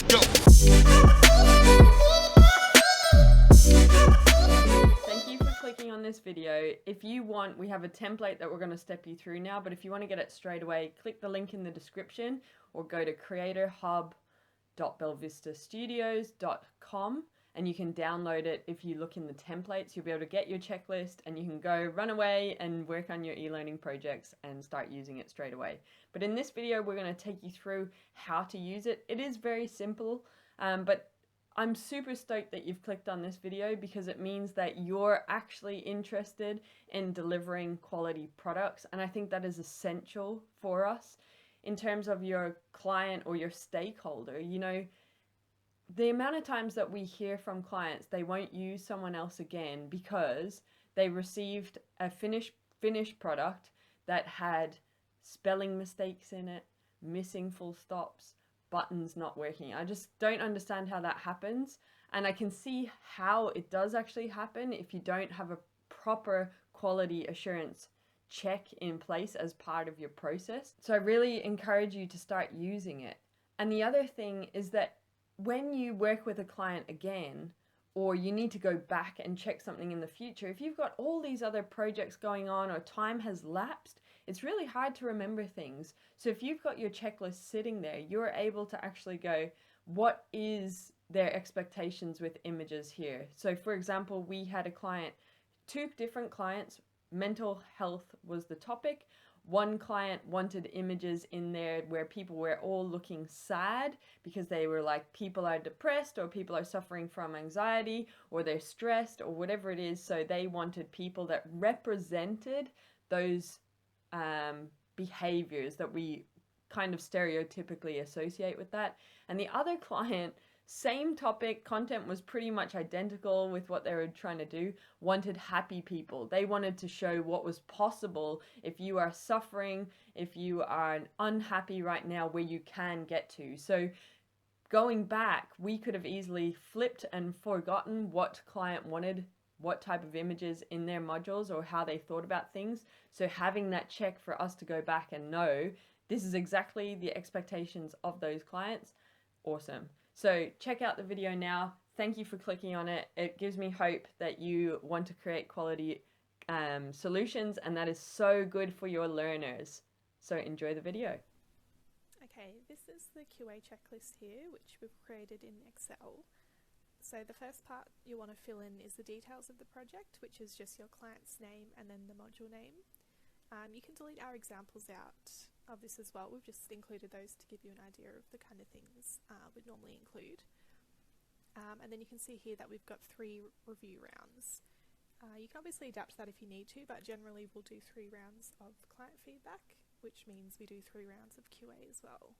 Go. Thank you for clicking on this video. If you want, we have a template that we're going to step you through now, but if you want to get it straight away, click the link in the description or go to creatorhub.belvistastudios.com and you can download it. If you look in the templates, you'll be able to get your checklist and you can go run away and work on your e-learning projects and start using it straight away. But in this video, we're going to take you through how to use it. It is very simple, but I'm super stoked that you've clicked on this video because it means that you're actually interested in delivering quality products, and I think that is essential for us in terms of your client or your stakeholder. You know, the amount of times that we hear from clients they won't use someone else again because they received a finished product that had spelling mistakes in it, missing full stops, buttons not working. I just don't understand how that happens, and I can see how it does actually happen if you don't have a proper quality assurance check in place as part of your process. So I really encourage you to start using it. And the other thing is that when you work with a client again, or you need to go back and check something in the future, if you've got all these other projects going on or time has lapsed, it's really hard to remember things. So if you've got your checklist sitting there, you're able to actually go, what is their expectations with images here? So for example, we had a client, two different clients, mental health was the topic. One client wanted images in there where people were all looking sad because they were like, people are depressed or people are suffering from anxiety or they're stressed or whatever it is. So they wanted people that represented those behaviors that we kind of stereotypically associate with that. And the other client, same topic, content was pretty much identical with what they were trying to do, wanted happy people. They wanted to show what was possible if you are suffering, if you are unhappy right now, where you can get to. So going back, we could have easily flipped and forgotten what client wanted, what type of images in their modules or how they thought about things. So having that check for us to go back and know this is exactly the expectations of those clients, awesome. So check out the video now. Thank you for clicking on it. It gives me hope that you want to create quality solutions, and that is so good for your learners. So enjoy the video. Okay, this is the QA checklist here, which we've created in Excel. So the first part you want to fill in is the details of the project, which is just your client's name and then the module name. You can delete our examples out of this as well. We've just included those to give you an idea of the kind of things we'd normally include. And then you can see here that we've got 3 review rounds. You can obviously adapt that if you need to, but generally we'll do 3 rounds of client feedback, which means we do 3 rounds of QA as well.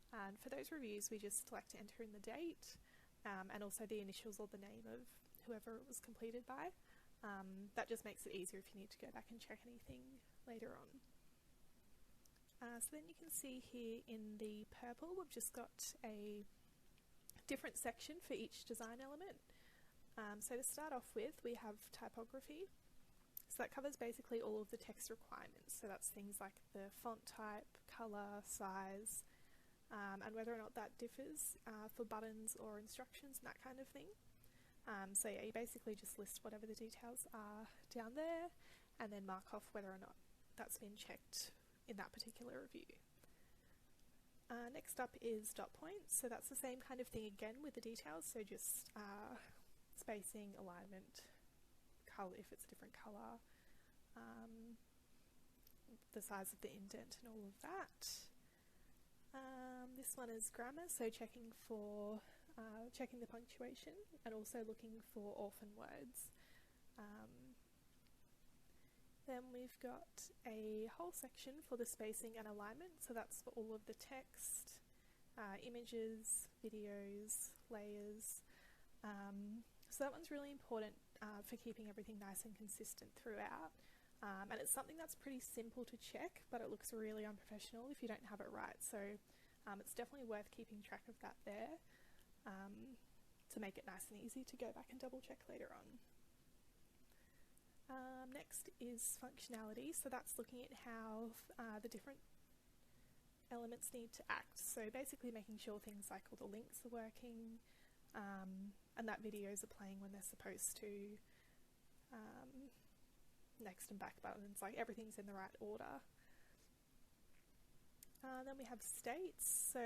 And for those reviews, we just like to enter in the date and also the initials or the name of whoever it was completed by. That just makes it easier if you need to go back and check anything later on. So then you can see here in the purple, we've just got a different section for each design element. So to start off with, we have typography. So that covers basically all of the text requirements. So that's things like the font type, colour, size, and whether or not that differs for buttons or instructions and that kind of thing. So yeah, you basically just list whatever the details are down there and then mark off whether or not that's been checked in that particular review. Next up is dot points. So that's the same kind of thing again with the details. So just spacing, alignment, colour if it's a different colour, the size of the indent and all of that. This one is grammar, so checking the punctuation and also looking for orphan words. Then we've got a whole section for the spacing and alignment, so that's for all of the text, images, videos, layers. So that one's really important for keeping everything nice and consistent throughout. And it's something that's pretty simple to check, but it looks really unprofessional if you don't have it right. So it's definitely worth keeping track of that there to make it nice and easy to go back and double check later on. Next is functionality, so that's looking at how the different elements need to act. So basically making sure things like all the links are working, and that videos are playing when they're supposed to, next and back buttons, like everything's in the right order. Then we have states, so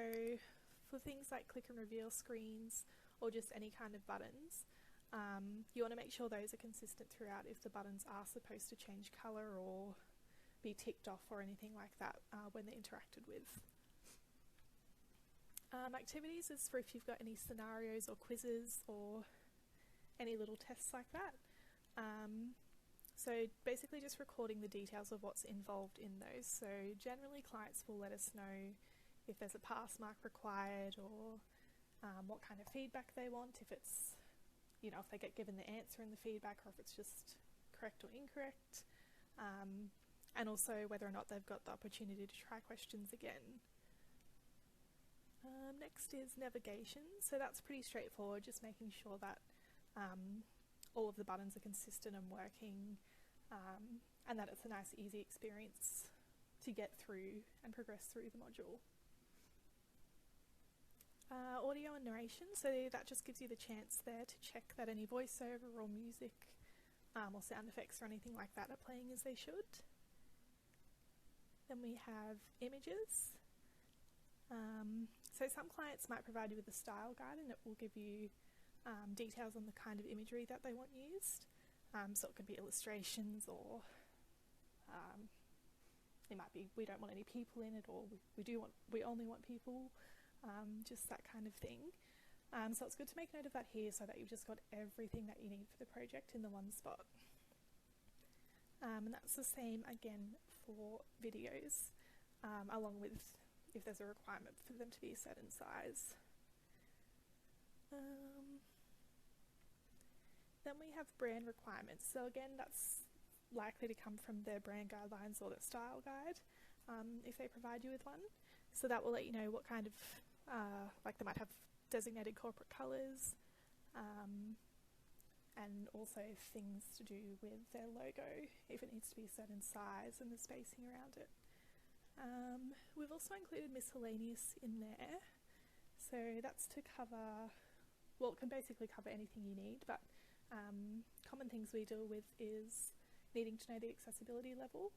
for things like click and reveal screens or just any kind of buttons, you want to make sure those are consistent throughout if the buttons are supposed to change colour or be ticked off or anything like that when they're interacted with. Activities is for if you've got any scenarios or quizzes or any little tests like that. So basically just recording the details of what's involved in those. So generally clients will let us know if there's a pass mark required or what kind of feedback they want, if it's, you know, if they get given the answer in the feedback or if it's just correct or incorrect, and also whether or not they've got the opportunity to try questions again. Next is navigation, so that's pretty straightforward, just making sure that all of the buttons are consistent and working, and that it's a nice easy experience to get through and progress through the module. Audio and narration, so that just gives you the chance there to check that any voiceover or music or sound effects or anything like that are playing as they should. Then we have images. So some clients might provide you with a style guide and it will give you details on the kind of imagery that they want used. So it could be illustrations, or it might be we don't want any people in it, or we only want people, just that kind of thing. So it's good to make note of that here so that you've just got everything that you need for the project in the one spot. And that's the same again for videos, along with if there's a requirement for them to be a certain size. Then we have brand requirements. So again, that's likely to come from their brand guidelines or their style guide, if they provide you with one. So that will let you know what kind of, like they might have designated corporate colours, and also things to do with their logo, if it needs to be a certain size and the spacing around it. We've also included miscellaneous in there. So that's to cover, well, it can basically cover anything you need, but common things we deal with is needing to know the accessibility level,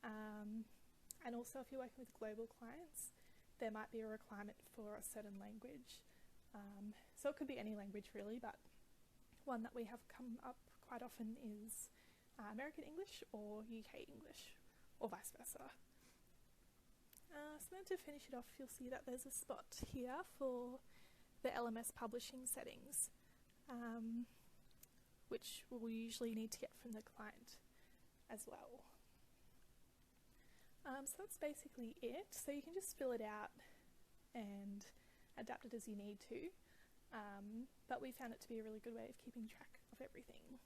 and also if you're working with global clients, there might be a requirement for a certain language. So it could be any language really, but one that we have come up quite often is American English or UK English, or vice versa. So then to finish it off, you'll see that there's a spot here for the LMS publishing settings, which we usually need to get from the client as well. So that's basically it. So you can just fill it out and adapt it as you need to, but we found it to be a really good way of keeping track of everything.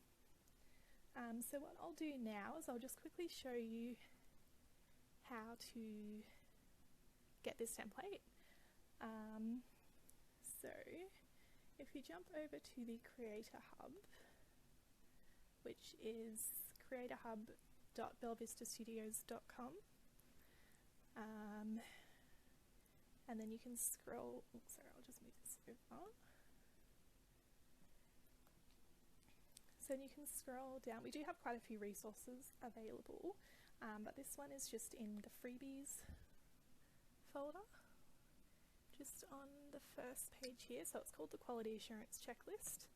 So what I'll do now is I'll just quickly show you how to get this template. So if you jump over to the Creator Hub, which is creatorhub.belvistastudios.com, and then you can scroll, sorry, I'll just move this over. So you can scroll down. We do have quite a few resources available, but this one is just in the freebies folder, just on the first page here. So it's called the Quality Assurance Checklist.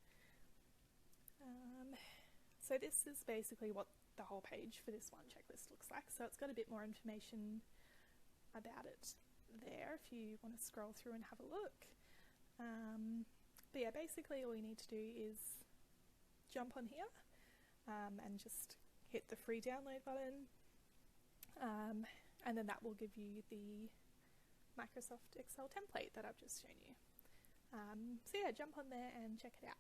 So this is basically what the whole page for this one checklist looks like. So it's got a bit more information about it there if you want to scroll through and have a look. But yeah, basically all you need to do is jump on here and just hit the free download button, and then that will give you the Microsoft Excel template that I've just shown you. So yeah, jump on there and check it out.